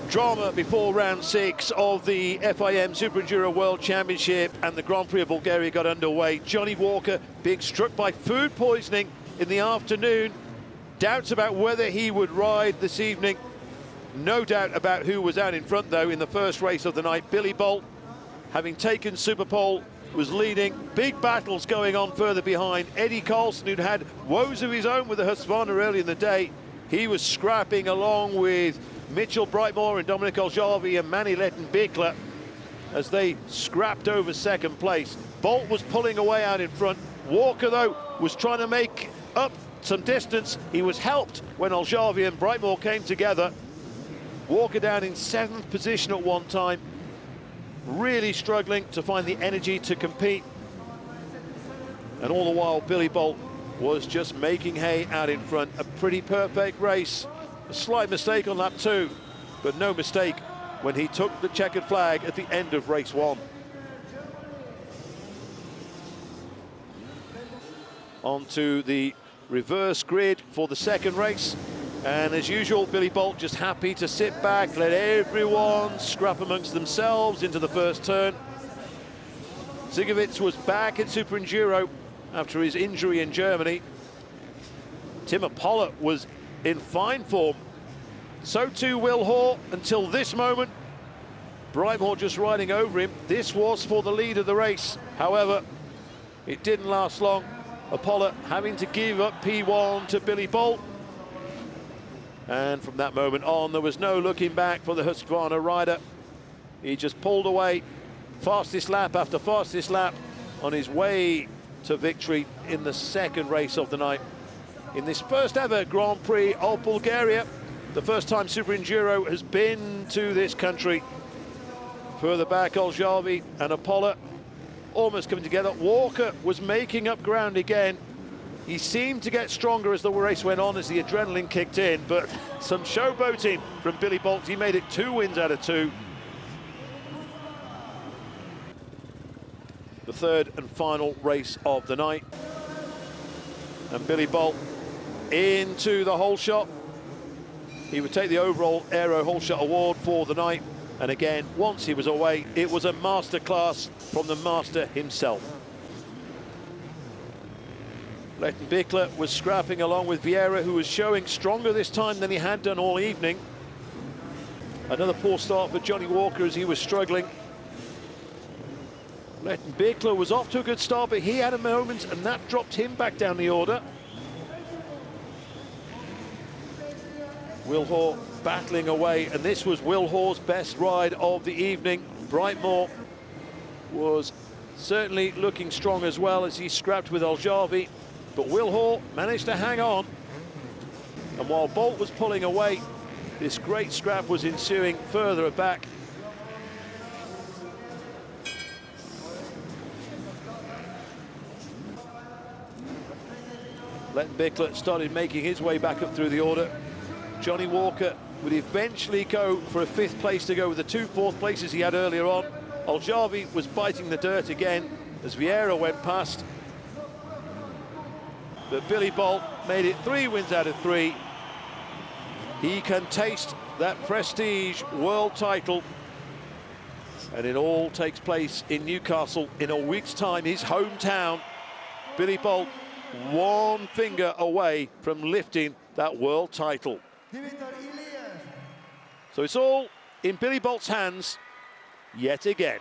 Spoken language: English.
Drama before round 6 of the FIM SuperEnduro World Championship, and the Grand Prix of Bulgaria got underway. Johnny Walker being struck by food poisoning in the afternoon. Doubts about whether he would ride this evening. No doubt about who was out in front, though, in the first race of the night. Billy Bolt, having taken Superpole, was leading. Big battles going on further behind. Eddie Carlson, who'd had woes of his own with the Husqvarna early in the day, he was scrapping along with Mitchell Brightmore and Dominic Oljavi and Manny Letten-Bickler as they scrapped over second place. Bolt was pulling away out in front. Walker, though, was trying to make up some distance. He was helped when Oljavi and Brightmore came together. Walker down in 7th position at one time, really struggling to find the energy to compete. And all the while, Billy Bolt was just making hay out in front. A pretty perfect race. A slight mistake on lap 2, but no mistake when he took the checkered flag at the end of race 1. Onto the reverse grid for the second race. And as usual, Billy Bolt just happy to sit back, let everyone scrap amongst themselves into the first turn. Zigovits was back at SuperEnduro after his injury in Germany. Timo Pollert was in fine form. So too Will Hoare until this moment. Brightmore just riding over him. This was for the lead of the race. However, it didn't last long. Pollert having to give up P1 to Billy Bolt. And from that moment on, there was no looking back for the Husqvarna rider. He just pulled away, fastest lap after fastest lap, on his way to victory in the second race of the night. In this first ever Grand Prix of Bulgaria, the first time SuperEnduro has been to this country. Further back, Oljavi and Pollert almost coming together. Walker was making up ground again. He seemed to get stronger as the race went on, as the adrenaline kicked in, but some showboating from Billy Bolt. He made it 2 wins out of 2. The third and final race of the night. And Billy Bolt into the whole shot. He would take the overall Aero whole shot award for the night. And again, once he was away, it was a masterclass from the master himself. Letten-Bickler was scrapping along with Vieira, who was showing stronger this time than he had done all evening. Another poor start for Johnny Walker as he was struggling. Letten-Bickler was off to a good start, but he had a moment, and that dropped him back down the order. Will Hoare battling away, and this was Will Hoare's best ride of the evening. Brightmore was certainly looking strong as well as he scrapped with Oljavi, but Will Hoare managed to hang on. And while Bolt was pulling away, this great scrap was ensuing further back. Letten-Bickler started making his way back up through the order. Johnny Walker would eventually go for a 5th place to go with the 2 4th places he had earlier on. Oljavi was biting the dirt again as Vieira went past. But Billy Bolt made it 3 wins out of 3. He can taste that prestige world title. And it all takes place in Newcastle in a week's time, his hometown. Billy Bolt 1 finger away from lifting that world title. So it's all in Billy Bolt's hands yet again.